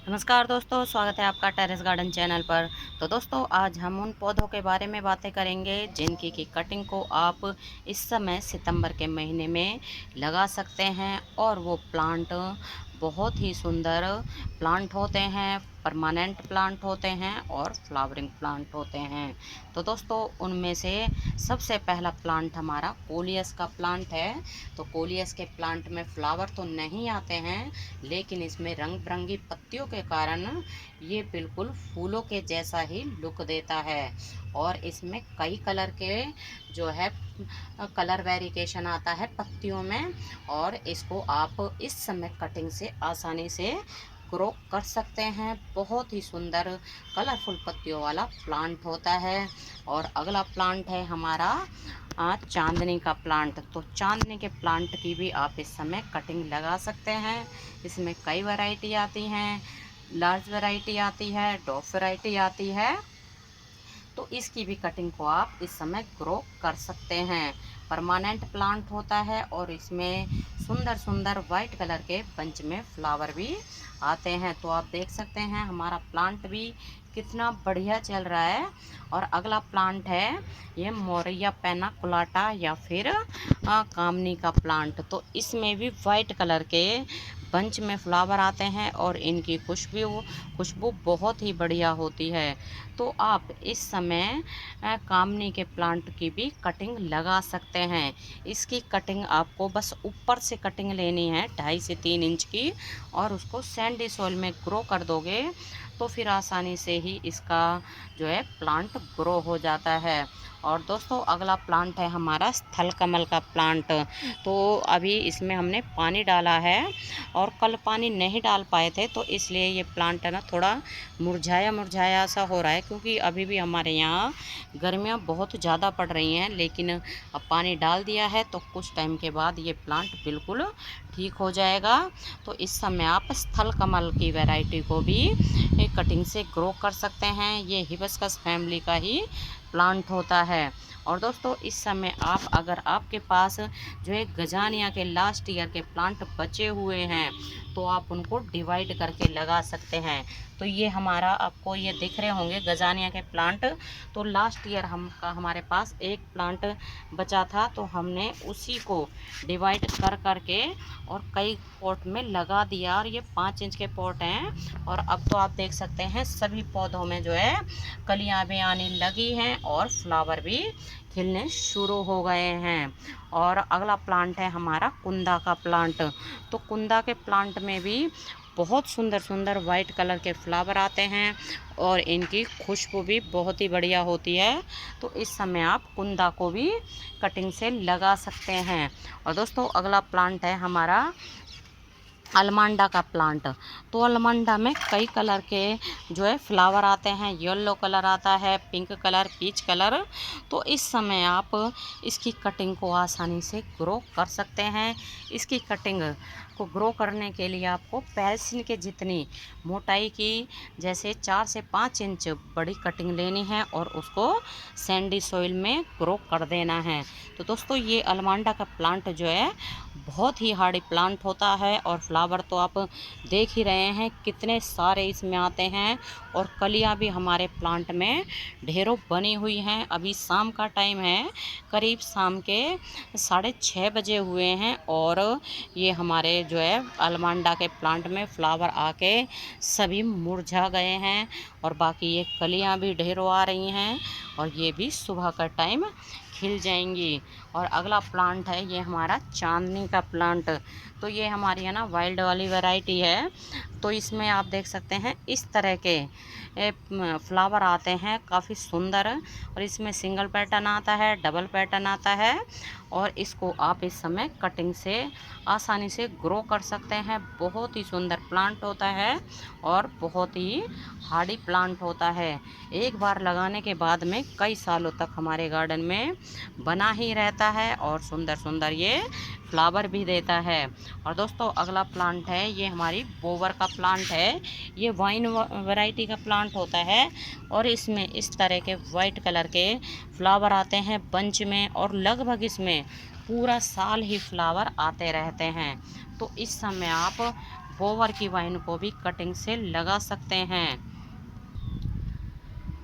नमस्कार दोस्तों, स्वागत है आपका टेरेस गार्डन चैनल पर। तो दोस्तों, आज हम उन पौधों के बारे में बातें करेंगे जिनकी की कटिंग को आप इस समय सितंबर के महीने में लगा सकते हैं और वो प्लांट बहुत ही सुंदर प्लांट होते हैं, परमानेंट प्लांट होते हैं और फ्लावरिंग प्लांट होते हैं। तो दोस्तों, उनमें से सबसे पहला प्लांट हमारा कोलियस का प्लांट है। तो कोलियस के प्लांट में फ्लावर तो नहीं आते हैं, लेकिन इसमें रंग बिरंगी पत्तियों के कारण ये बिल्कुल फूलों के जैसा ही लुक देता है। और इसमें कई कलर के जो है कलर वेरिएशन आता है पत्तियों में, और इसको आप इस समय कटिंग से आसानी से ग्रो कर सकते हैं। बहुत ही सुंदर कलरफुल पत्तियों वाला प्लांट होता है। और अगला प्लांट है हमारा चांदनी का प्लांट। तो चांदनी के प्लांट की भी आप इस समय कटिंग लगा सकते हैं। इसमें कई वैरायटी आती हैं, लार्ज वैरायटी आती है, डॉफ वैरायटी आती है। तो इसकी भी कटिंग को आप इस समय ग्रो कर सकते हैं। परमानेंट प्लांट होता है और इसमें सुंदर सुंदर वाइट कलर के बंच में फ्लावर भी आते हैं। तो आप देख सकते हैं हमारा प्लांट भी कितना बढ़िया चल रहा है। और अगला प्लांट है ये मोरिया पैना कुलाटा या फिर कामनी का प्लांट। तो इसमें भी वाइट कलर के बंच में फ्लावर आते हैं और इनकी खुशबू बहुत ही बढ़िया होती है। तो आप इस समय कामनी के प्लांट की भी कटिंग लगा सकते हैं। इसकी कटिंग आपको बस ऊपर से कटिंग लेनी है 2.5 से 3 इंच की, और उसको सैंडी सॉइल में ग्रो कर दोगे तो फिर आसानी से ही इसका जो है प्लांट ग्रो हो जाता है। और दोस्तों, अगला प्लांट है हमारा स्थल कमल का प्लांट। तो अभी इसमें हमने पानी डाला है और कल पानी नहीं डाल पाए थे, तो इसलिए ये प्लांट है ना थोड़ा मुरझाया मुरझाया सा हो रहा है, क्योंकि अभी भी हमारे यहाँ गर्मियाँ बहुत ज़्यादा पड़ रही हैं। लेकिन अब पानी डाल दिया है तो कुछ टाइम के बाद ये प्लांट बिल्कुल ठीक हो जाएगा। तो इस समय आप स्थल कमल की वैरायटी को भी कटिंग से ग्रो कर सकते हैं। ये हिबिस्कस फैमिली का ही प्लांट होता है। और दोस्तों, इस समय आप अगर आपके पास जो है गजानिया के लास्ट ईयर के प्लांट बचे हुए हैं तो आप उनको डिवाइड करके लगा सकते हैं। तो ये हमारा आपको ये दिख रहे होंगे गजानिया के प्लांट। तो लास्ट ईयर हमारे पास एक प्लांट बचा था, तो हमने उसी को डिवाइड कर करके और कई पॉट में लगा दिया। और ये 5 इंच के पॉट हैं। और अब तो आप देख सकते हैं सभी पौधों में जो है कलियां भी आने लगी हैं और फ्लावर भी खिलने शुरू हो गए हैं। और अगला प्लांट है हमारा कुंदा का प्लांट। तो कुंदा के प्लांट में भी बहुत सुंदर सुंदर वाइट कलर के फ्लावर आते हैं और इनकी खुशबू भी बहुत ही बढ़िया होती है। तो इस समय आप कुंदा को भी कटिंग से लगा सकते हैं। और दोस्तों, अगला प्लांट है हमारा अलमांडा का प्लांट। तो अलमांडा में कई कलर के जो है फ्लावर आते हैं, येलो कलर आता है, पिंक कलर, पीच कलर। तो इस समय आप इसकी कटिंग को आसानी से ग्रो कर सकते हैं। इसकी कटिंग को ग्रो करने के लिए आपको पेंसिल के जितनी मोटाई की जैसे 4 से 5 इंच बड़ी कटिंग लेनी है और उसको सैंडी सॉइल में ग्रो कर देना है। तो दोस्तों, ये अलमांडा का प्लांट जो है बहुत ही हार्डी प्लांट होता है। और फ्लावर तो आप देख ही रहे हैं कितने सारे इसमें आते हैं। और कलियां भी हमारे प्लांट में ढेरों बनी हुई हैं। अभी शाम का टाइम है, करीब शाम के 6:30 बजे हुए हैं और ये हमारे जो है अलमांडा के प्लांट में फ्लावर आके सभी मुरझा गए हैं और बाकी ये कलियां भी ढेरों आ रही हैं और ये भी सुबह का टाइम खिल जाएंगी। और अगला प्लांट है ये हमारा चांदनी का प्लांट। तो ये हमारी है ना वाइल्ड वाली वैरायटी है। तो इसमें आप देख सकते हैं इस तरह के फ्लावर आते हैं काफ़ी सुंदर। और इसमें सिंगल पैटर्न आता है, डबल पैटर्न आता है। और इसको आप इस समय कटिंग से आसानी से ग्रो कर सकते हैं। बहुत ही सुंदर प्लांट होता है और बहुत ही हार्डी प्लांट होता है। एक बार लगाने के बाद में कई सालों तक हमारे गार्डन में बना ही रहता है और सुंदर सुंदर ये फ्लावर भी देता है। और दोस्तों, अगला प्लांट है ये हमारी बोवर का प्लांट है। ये वाइन वैरायटी का प्लांट होता है और इसमें इस तरह के वाइट कलर के फ्लावर आते हैं बंच में और लगभग इसमें पूरा साल ही फ्लावर आते रहते हैं। तो इस समय आप बोवर की वाइन को भी कटिंग से लगा सकते हैं।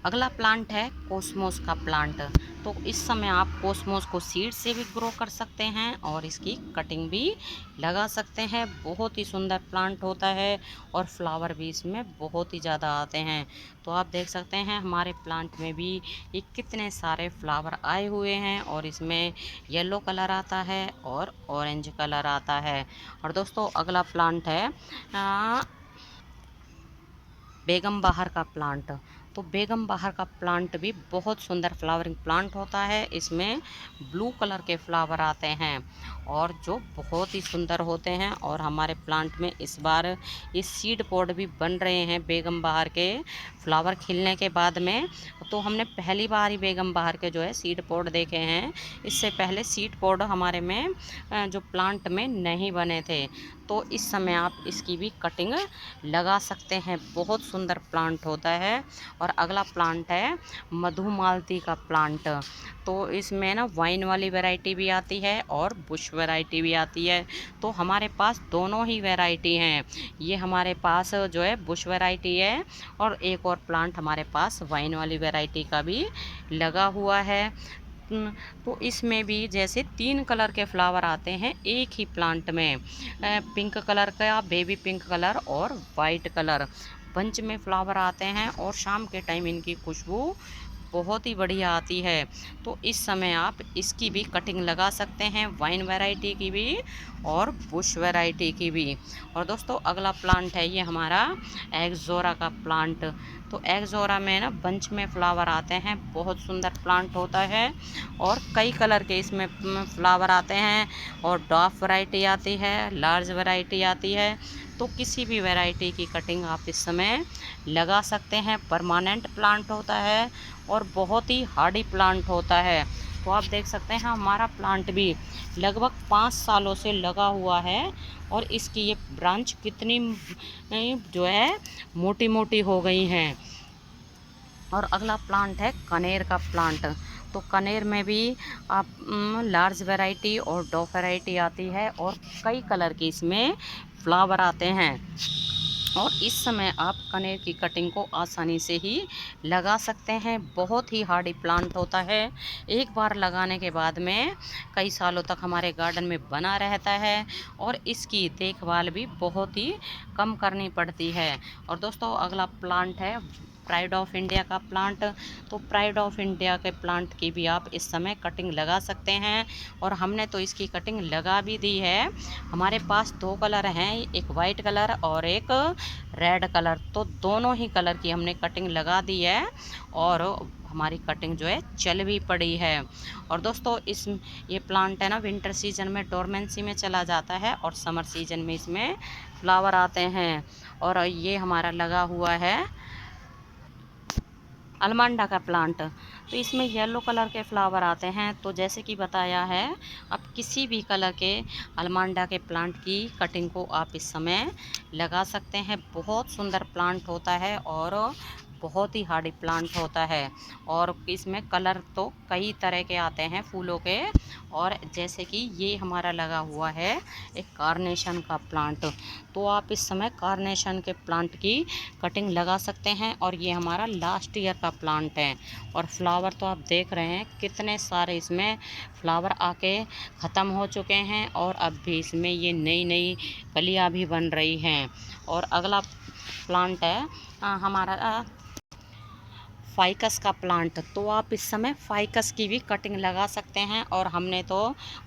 अगला प्लांट है कोसमोस का प्लांट। तो इस समय आप कोसमोस को सीड से भी ग्रो कर सकते हैं और इसकी कटिंग भी लगा सकते हैं। बहुत ही सुंदर प्लांट होता है और फ्लावर भी इसमें बहुत ही ज़्यादा आते हैं। तो आप देख सकते हैं हमारे प्लांट में भी ये कितने सारे फ्लावर आए हुए हैं और इसमें येलो कलर आता है और ऑरेंज कलर आता है। और दोस्तों अगला प्लांट है बेगम बहार का प्लांट। तो बेगम बहार का प्लांट भी बहुत सुंदर फ्लावरिंग प्लांट होता है। इसमें ब्लू कलर के फ्लावर आते हैं और जो बहुत ही सुंदर होते हैं। और हमारे प्लांट में इस बार ये सीड पॉड भी बन रहे हैं बेगम बहार के फ्लावर खिलने के बाद में। तो हमने पहली बार ही बेगम बहार के जो है सीड पॉड देखे हैं। इससे पहले सीड पॉड हमारे में जो प्लांट में नहीं बने थे। तो इस समय आप इसकी भी कटिंग लगा सकते हैं। बहुत सुंदर प्लांट होता है। और अगला प्लांट है मधुमालती का प्लांट। तो इसमें ना वाइन वाली वैरायटी भी आती है और बुश वैरायटी भी आती है। तो हमारे पास दोनों ही वैरायटी हैं। ये हमारे पास जो है बुश वैरायटी है और एक और प्लांट हमारे पास वाइन वाली वैरायटी का भी लगा हुआ है। तो इसमें भी जैसे 3 कलर के फ्लावर आते हैं एक ही प्लांट में, पिंक कलर का, बेबी पिंक कलर और वाइट कलर बंच में फ्लावर आते हैं। और शाम के टाइम इनकी खुशबू बहुत ही बढ़िया आती है। तो इस समय आप इसकी भी कटिंग लगा सकते हैं, वाइन वैरायटी की भी और बुश वैरायटी की भी। और दोस्तों अगला प्लांट है ये हमारा एक्सोरा का प्लांट। तो एक्सोरा में ना बंच में फ्लावर आते हैं। बहुत सुंदर प्लांट होता है और कई कलर के इसमें फ्लावर आते हैं और डॉफ वैरायटी आती है, लार्ज वैरायटी आती है। तो किसी भी वैरायटी की कटिंग आप इस समय लगा सकते हैं। परमानेंट प्लांट होता है और बहुत ही हार्डी प्लांट होता है। तो आप देख सकते हैं हमारा प्लांट भी लगभग 5 सालों से लगा हुआ है और इसकी ये ब्रांच कितनी जो है मोटी मोटी हो गई हैं। और अगला प्लांट है कनेर का प्लांट। तो कनेर में भी आप लार्ज वैरायटी और डॉफ वैरायटी आती है और कई कलर की इसमें फ्लावर आते हैं। और इस समय आप कनेर की कटिंग को आसानी से ही लगा सकते हैं। बहुत ही हार्डी प्लांट होता है। एक बार लगाने के बाद में कई सालों तक हमारे गार्डन में बना रहता है और इसकी देखभाल भी बहुत ही कम करनी पड़ती है। और दोस्तों अगला प्लांट है प्राइड ऑफ इंडिया का प्लांट। तो प्राइड ऑफ इंडिया के प्लांट की भी आप इस समय कटिंग लगा सकते हैं और हमने तो इसकी कटिंग लगा भी दी है। हमारे पास 2 कलर हैं, एक वाइट कलर और एक रेड कलर। तो दोनों ही कलर की हमने कटिंग लगा दी है और हमारी कटिंग जो है चल भी पड़ी है। और दोस्तों ये प्लांट है ना विंटर सीजन में डोरमेंसी में चला जाता है और समर सीजन में इसमें फ्लावर आते हैं। और ये हमारा लगा हुआ है अलमांडा का प्लांट। तो इसमें येलो कलर के फ्लावर आते हैं। तो जैसे कि बताया है आप किसी भी कलर के अलमांडा के प्लांट की कटिंग को आप इस समय लगा सकते हैं। बहुत सुंदर प्लांट होता है और बहुत ही हार्डी प्लांट होता है। और इसमें कलर तो कई तरह के आते हैं फूलों के। और जैसे कि ये हमारा लगा हुआ है एक कार्नेशन का प्लांट। तो आप इस समय कार्नेशन के प्लांट की कटिंग लगा सकते हैं। और ये हमारा लास्ट ईयर का प्लांट है और फ्लावर तो आप देख रहे हैं कितने सारे इसमें फ्लावर आके ख़त्म हो चुके हैं और अब भी इसमें ये नई नई कलियाँ भी बन रही हैं। और अगला प्लांट है हमारा फाइकस का प्लांट। तो आप इस समय फाइकस की भी कटिंग लगा सकते हैं और हमने तो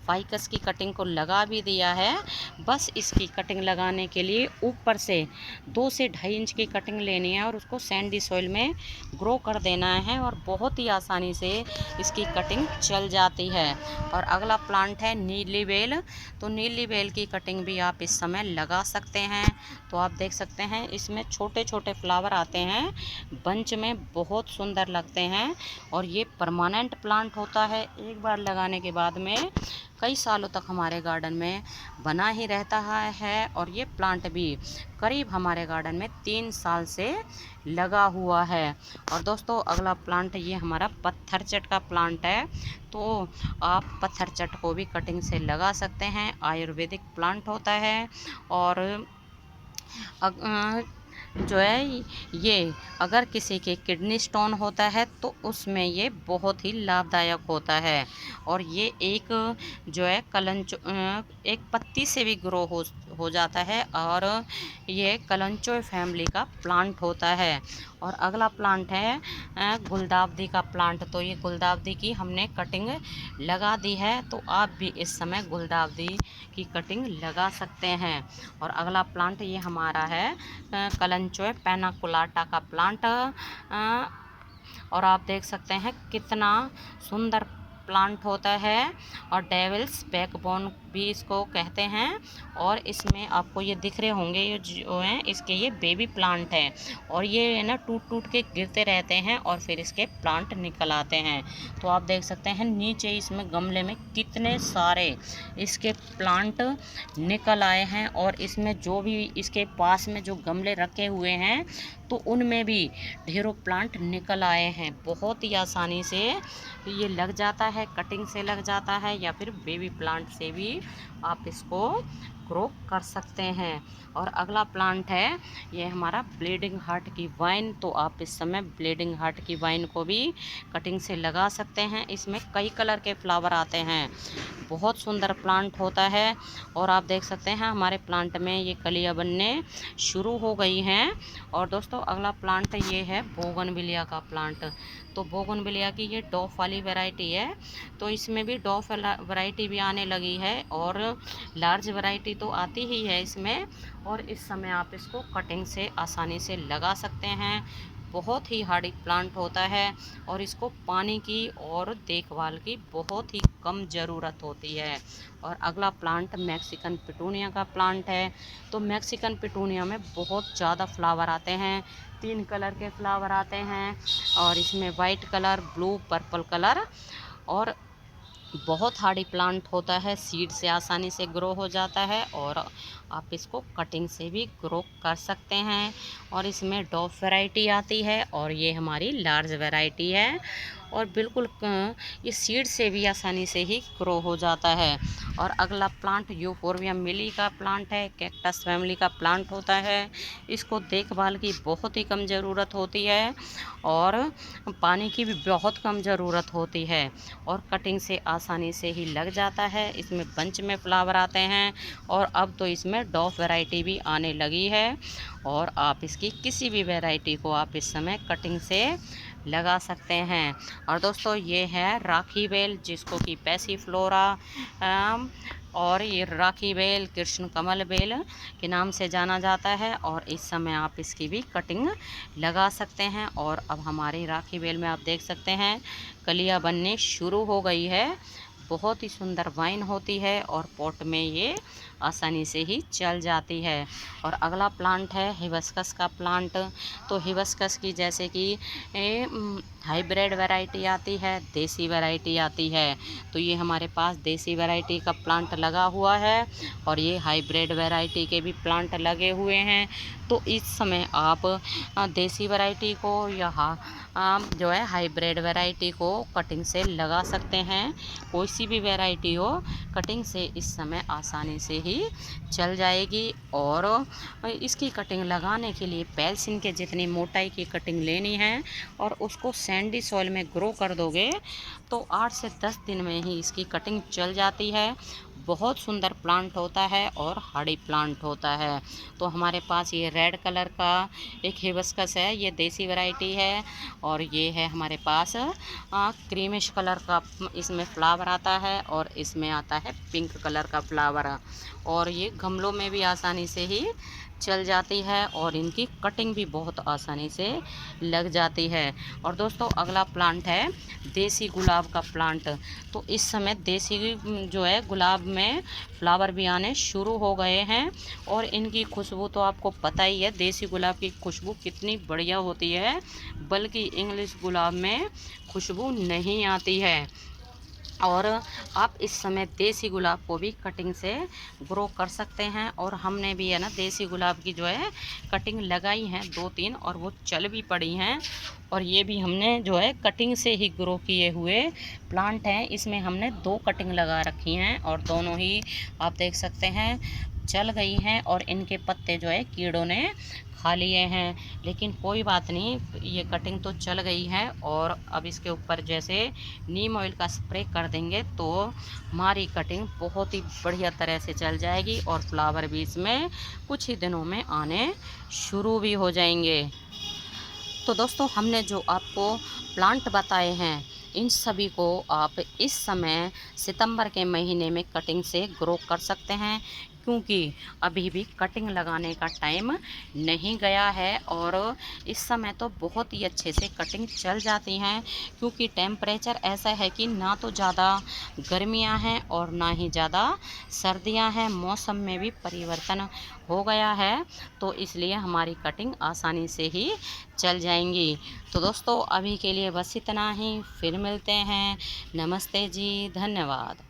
फाइकस की कटिंग को लगा भी दिया है। बस इसकी कटिंग लगाने के लिए ऊपर से 2 से 2.5 इंच की कटिंग लेनी है और उसको सैंडी सॉइल में ग्रो कर देना है और बहुत ही आसानी से इसकी कटिंग चल जाती है। और अगला प्लांट है नीली बेल। तो नीली बेल की कटिंग भी आप इस समय लगा सकते हैं। तो आप देख सकते हैं इसमें छोटे छोटे फ्लावर आते हैं, बंच में बहुत सुंदर लगते हैं और ये परमानेंट प्लांट होता है। एक बार लगाने के बाद में कई सालों तक हमारे गार्डन में बना ही रहता है। और ये प्लांट भी करीब हमारे गार्डन में 3 साल से लगा हुआ है। और दोस्तों अगला प्लांट ये हमारा पत्थर चट का प्लांट है। तो आप पत्थर चट को भी कटिंग से लगा सकते हैं। आयुर्वेदिक प्लांट होता है और जो है ये अगर किसी के किडनी स्टोन होता है तो उसमें ये बहुत ही लाभदायक होता है। और ये एक जो है एक पत्ती से भी ग्रो हो जाता है और ये कलंचो फैमिली का प्लांट होता है। और अगला प्लांट है गुलदावदी का प्लांट। तो ये गुलदावदी की हमने कटिंग लगा दी है, तो आप भी इस समय गुलदावदी की कटिंग लगा सकते हैं। और अगला प्लांट ये हमारा है कलंचो पेनाकोलाटा का प्लांट। और आप देख सकते हैं कितना सुंदर प्लांट होता है और डेविल्स बैकबोन भी इसको कहते हैं। और इसमें आपको ये दिख रहे होंगे, ये जो हैं इसके ये बेबी प्लांट हैं और ये है ना टूट टूट के गिरते रहते हैं और फिर इसके प्लांट निकल आते हैं। तो आप देख सकते हैं नीचे इसमें गमले में कितने सारे इसके प्लांट निकल आए हैं। और इसमें जो भी इसके पास में जो गमले रखे हुए हैं तो उनमें भी ढेरों प्लांट निकल आए हैं। बहुत ही आसानी से ये लग जाता है, कटिंग से लग जाता है या फिर बेबी प्लांट से भी आप इसको ग्रो कर सकते हैं। और अगला प्लांट है ये हमारा ब्लीडिंग हार्ट की वाइन। तो आप इस समय ब्लीडिंग हार्ट की वाइन को भी कटिंग से लगा सकते हैं। इसमें कई कलर के फ्लावर आते हैं, बहुत सुंदर प्लांट होता है। और आप देख सकते हैं हमारे प्लांट में ये कलियां बनने शुरू हो गई हैं। और दोस्तों अगला प्लांट ये है बोगनविलिया का प्लांट। तो बोगनविलिया की ये डॉफ वाली वैरायटी है, तो इसमें भी डॉफ वैरायटी भी आने लगी है और लार्ज वैरायटी तो आती ही है इसमें। और इस समय आप इसको कटिंग से आसानी से लगा सकते हैं। बहुत ही हार्डी प्लांट होता है और इसको पानी की और देखभाल की बहुत ही कम ज़रूरत होती है। और अगला प्लांट मैक्सिकन पिटूनिया का प्लांट है। तो मैक्सिकन पिटूनिया में बहुत ज़्यादा फ्लावर आते हैं, 3 कलर के फ्लावर आते हैं और इसमें white colour, blue, purple colour. और बहुत हार्डी प्लांट होता है, सीड से आसानी से ग्रो हो जाता है और आप इसको कटिंग से भी ग्रो कर सकते हैं। और इसमें डॉफ वैरायटी आती है और ये हमारी लार्ज वैरायटी है और बिल्कुल ये सीड से भी आसानी से ही ग्रो हो जाता है। और अगला प्लांट यूफोर्बिया मिली का प्लांट है, कैक्टस फैमिली का प्लांट होता है। इसको देखभाल की बहुत ही कम ज़रूरत होती है और पानी की भी बहुत कम ज़रूरत होती है और कटिंग से आसानी से ही लग जाता है। इसमें बंच में फ्लावर आते हैं और अब तो इसमें डॉफ वैरायटी भी आने लगी है। और आप इसकी किसी भी वैरायटी को आप इस समय कटिंग से लगा सकते हैं। और दोस्तों ये है राखी बेल, जिसको कि पैसीफ्लोरा और ये राखी बेल, कृष्ण कमल बेल के नाम से जाना जाता है। और इस समय आप इसकी भी कटिंग लगा सकते हैं। और अब हमारी राखी बेल में आप देख सकते हैं कलियां बनने शुरू हो गई है। बहुत ही सुंदर वाइन होती है और पॉट में ये आसानी से ही चल जाती है। और अगला प्लांट है हिबिस्कस का प्लांट। तो हिबिस्कस की जैसे कि हाइब्रिड वैरायटी आती है, देसी वैरायटी आती है। तो ये हमारे पास देसी वैरायटी का प्लांट लगा हुआ है और ये हाइब्रिड वैरायटी के भी प्लांट लगे हुए हैं। तो इस समय आप देसी वैरायटी को या जो है हाइब्रिड वैरायटी को कटिंग से लगा सकते हैं। कोई सी भी वैरायटी हो, कटिंग से इस समय आसानी से ही चल जाएगी। और इसकी कटिंग लगाने के लिए पेल्सिन के जितनी मोटाई की कटिंग लेनी है और उसको सैंडी सॉइल में ग्रो कर दोगे तो 8 से 10 दिन में ही इसकी कटिंग चल जाती है। बहुत सुंदर प्लांट होता है और हार्डी प्लांट होता है। तो हमारे पास ये रेड कलर का एक हिबिस्कस है, ये देसी वैरायटी है। और ये है हमारे पास क्रीमिश कलर का इसमें फ्लावर आता है और इसमें आता है पिंक कलर का फ्लावर। और ये गमलों में भी आसानी से ही चल जाती है और इनकी कटिंग भी बहुत आसानी से लग जाती है। और दोस्तों अगला प्लांट है देसी गुलाब का प्लांट। तो इस समय देसी जो है गुलाब में फ्लावर भी आने शुरू हो गए हैं और इनकी खुशबू तो आपको पता ही है, देसी गुलाब की खुशबू कितनी बढ़िया होती है, बल्कि इंग्लिश गुलाब में खुशबू नहीं आती है। और आप इस समय देसी गुलाब को भी कटिंग से ग्रो कर सकते हैं। और हमने भी है ना देसी गुलाब की जो है कटिंग लगाई हैं 2-3 और वो चल भी पड़ी हैं। और ये भी हमने जो है कटिंग से ही ग्रो किए हुए प्लांट हैं। इसमें हमने 2 कटिंग लगा रखी हैं और दोनों ही आप देख सकते हैं चल गई हैं और इनके पत्ते जो है कीड़ों ने खा लिए हैं। लेकिन कोई बात नहीं, ये कटिंग तो चल गई है। और अब इसके ऊपर जैसे नीम ऑयल का स्प्रे कर देंगे तो हमारी कटिंग बहुत ही बढ़िया तरह से चल जाएगी और फ्लावर भी इसमें कुछ ही दिनों में आने शुरू भी हो जाएंगे। तो दोस्तों, हमने जो आपको प्लांट बताए हैं, इन सभी को आप इस समय सितंबर के महीने में कटिंग से ग्रो कर सकते हैं, क्योंकि अभी भी कटिंग लगाने का टाइम नहीं गया है। और इस समय तो बहुत ही अच्छे से कटिंग चल जाती हैं, क्योंकि टेम्परेचर ऐसा है कि ना तो ज़्यादा गर्मियां हैं और ना ही ज़्यादा सर्दियां हैं। मौसम में भी परिवर्तन हो गया है, तो इसलिए हमारी कटिंग आसानी से ही चल जाएंगी। तो दोस्तों, अभी के लिए बस इतना ही, फिर मिलते हैं। नमस्ते जी, धन्यवाद।